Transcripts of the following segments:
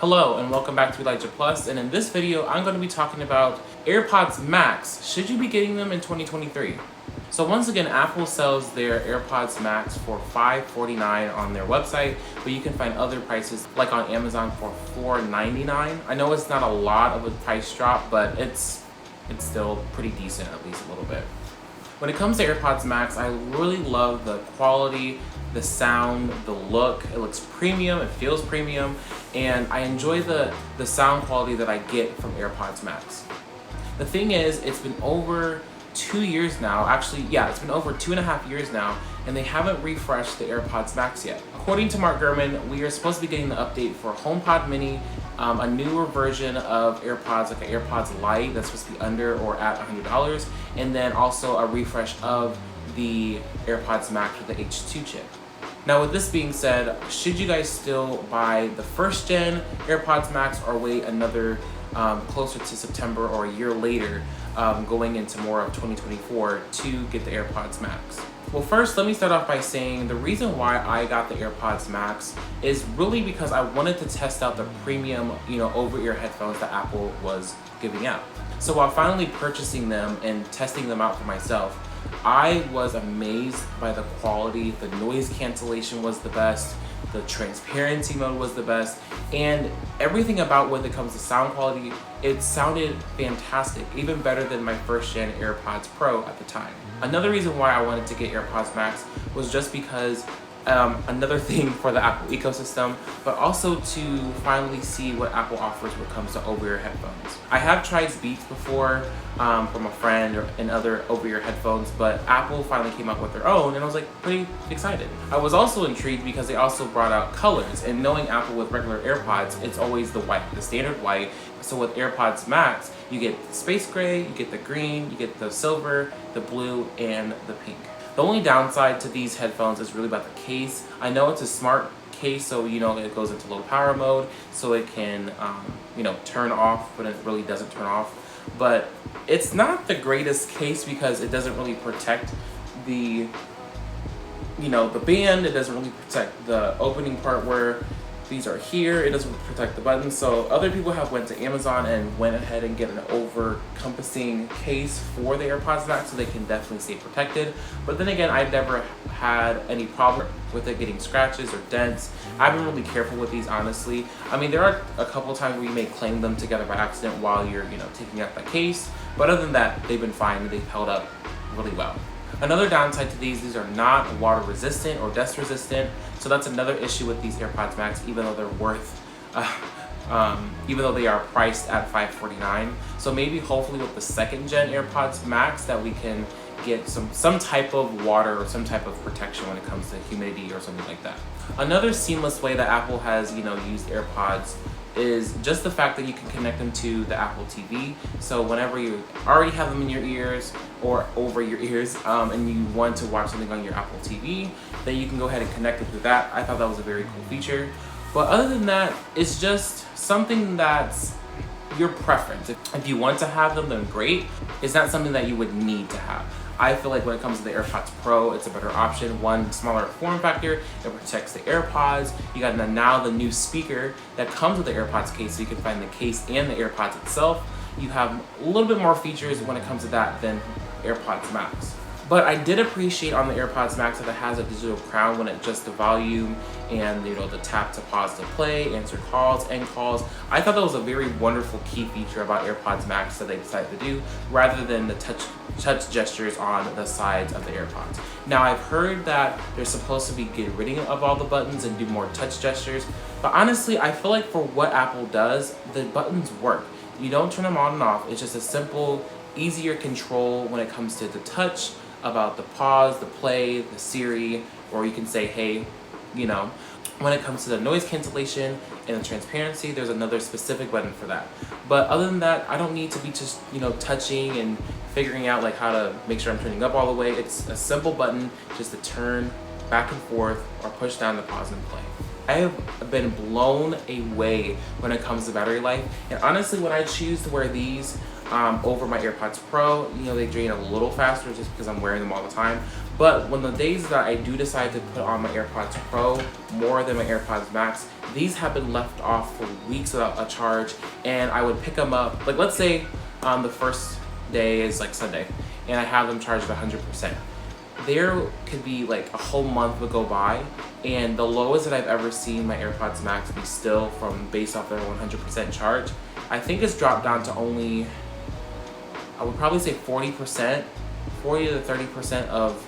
Hello and welcome back to Elijah Plus, and in this video I'm going to be talking about AirPods Max. Should you be getting them in 2023? So once again, Apple sells their AirPods Max for $549 on their website, but you can find other prices like on Amazon for $499. I know it's not a lot of a price drop, but it's still pretty decent, at least a little bit. When it comes to AirPods Max, I really love the quality, the sound, the look. It looks premium, it feels premium, and I enjoy the sound quality that I get from AirPods Max. The thing is, it's been over 2 years now. Actually, yeah, it's been over 2.5 years now, and they haven't refreshed the AirPods Max yet. According to Mark Gurman, we are supposed to be getting the update for HomePod Mini, a newer version of AirPods, like an AirPods Lite that's supposed to be under or at $100, and then also a refresh of the AirPods Max with the H2 chip. Now, with this being said, should you guys still buy the first gen AirPods Max or wait another closer to September or a year later, going into more of 2024 to get the AirPods Max? Well, first, let me start off by saying the reason why I got the AirPods Max is really because I wanted to test out the premium, over-ear headphones that Apple was giving out. So while finally purchasing them and testing them out for myself, I was amazed by the quality. The noise cancellation was the best, the transparency mode was the best, and everything about when it comes to sound quality, it sounded fantastic, even better than my first gen AirPods Pro at the time. Another reason why I wanted to get AirPods Max was just because another thing for the Apple ecosystem, but also to finally see what Apple offers when it comes to over-ear headphones. I have tried Beats before from a friend and other over-ear headphones, but Apple finally came up with their own, and I was like pretty excited. I was also intrigued because they also brought out colors, and knowing Apple with regular AirPods, it's always the white, the standard white. So with AirPods Max, you get space gray, you get the green, you get the silver, the blue, and the pink. The only downside to these headphones is really about the case. I know it's a smart case, so it goes into low power mode, so it can turn off, but it really doesn't turn off. But it's not the greatest case because it doesn't really protect the band. It doesn't really protect the opening part where these are here. It doesn't protect the buttons. So other people have went to Amazon and went ahead and get an over-encompassing case for the AirPods Max so they can definitely stay protected. But then again, I've never had any problem with it getting scratches or dents. I've been really careful with these, honestly. I mean, there are a couple times where you may clang them together by accident while you're, taking out the case. But other than that, they've been fine and they've held up really well. Another downside to these are not water resistant or dust resistant, so that's another issue with these AirPods Max, even though they're even though they are priced at $549. So maybe hopefully with the second gen AirPods Max that we can get some type of water or some type of protection when it comes to humidity or something like that. Another seamless way that Apple has used AirPods is just the fact that you can connect them to the Apple TV. So whenever you already have them in your ears or over your ears and you want to watch something on your Apple TV, then you can go ahead and connect it to that. I thought that was a very cool feature. But other than that, it's just something that's your preference. If you want to have them, then great. It's not something that you would need to have. I feel like when it comes to the AirPods Pro, it's a better option. One, smaller form factor, it protects the AirPods. You got now the new speaker that comes with the AirPods case, so you can find the case and the AirPods itself. You have a little bit more features when it comes to that than AirPods Max. But I did appreciate on the AirPods Max that it has a digital crown when it adjusts the volume and the tap to pause to play, answer calls, end calls. I thought that was a very wonderful key feature about AirPods Max that they decided to do, rather than the touch gestures on the sides of the AirPods. Now, I've heard that they're supposed to be getting rid of all the buttons and do more touch gestures, but honestly, I feel like for what Apple does, the buttons work. You don't turn them on and off. It's just a simple, easier control when it comes to the touch, about the pause, the play, the Siri, or you can say, hey, When it comes to the noise cancellation and the transparency, there's another specific button for that. But other than that, I don't need to be just, touching and figuring out how to make sure I'm turning up all the way. It's a simple button just to turn back and forth or push down the pause and play. I have been blown away when it comes to battery life. And honestly, when I choose to wear these, over my AirPods Pro. You know, they drain a little faster just because I'm wearing them all the time. But when the days that I do decide to put on my AirPods Pro more than my AirPods Max, these have been left off for weeks without a charge, and I would pick them up. Like, let's say the first day is like Sunday, and I have them charged at 100%. There could be like a whole month would go by, and the lowest that I've ever seen my AirPods Max be still from based off their 100% charge, I think it's dropped down to only, I would probably say 40%, 40 to 30% of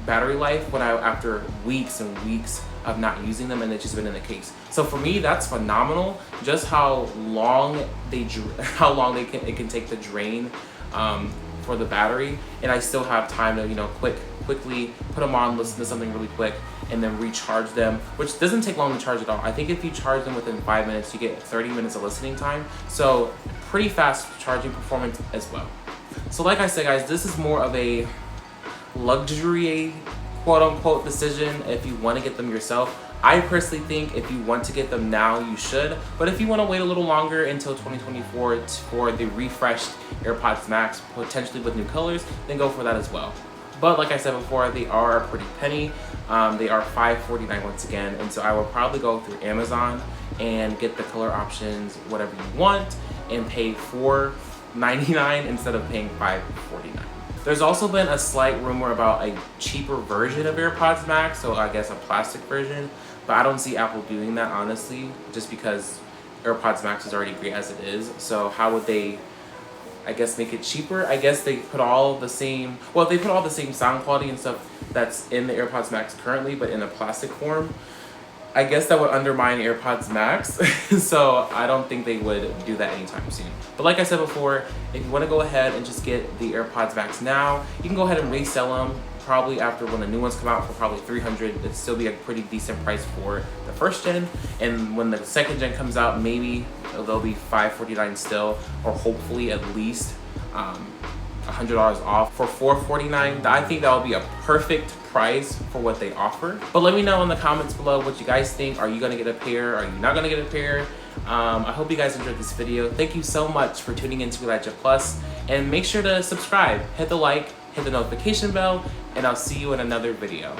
battery life after weeks and weeks of not using them, and it's just been in the case. So for me, that's phenomenal. Just how long it can take to drain for the battery, and I still have time to, you know, quickly put them on, listen to something really quick, and then recharge them, which doesn't take long to charge at all. I think if you charge them within 5 minutes, you get 30 minutes of listening time. So pretty fast charging performance as well. So like I said, guys, this is more of a luxury quote unquote decision if you want to get them yourself. I personally think if you want to get them now, you should. But if you want to wait a little longer until 2024 for the refreshed AirPods Max, potentially with new colors, then go for that as well. But like I said before, they are a pretty penny. They are $5.49 once again. And so I will probably go through Amazon and get the color options, whatever you want, and pay $4.99 instead of paying $5.49. There's also been a slight rumor about a cheaper version of AirPods Max, so I guess a plastic version, but I don't see Apple doing that, honestly, just because AirPods Max is already great as it is. So how would they, I guess, make it cheaper? I guess they put all the same, well, they put all the same sound quality and stuff that's in the AirPods Max currently, but in a plastic form. I guess that would undermine AirPods Max, so I don't think they would do that anytime soon. But like I said before, if you want to go ahead and just get the AirPods Max now, you can go ahead and resell them probably after when the new ones come out for probably $300. It'd still be a pretty decent price for the first gen, and when the second gen comes out, maybe they'll be $549 still, or hopefully at least $100 off for $449. I think that would be a perfect price for what they offer. But let me know in the comments below what you guys think. Are you gonna get a pair? Are you not gonna get a pair? I hope you guys enjoyed this video. Thank you so much for tuning into Elijah Plus, and make sure to subscribe, hit the like, hit the notification bell, and I'll see you in another video.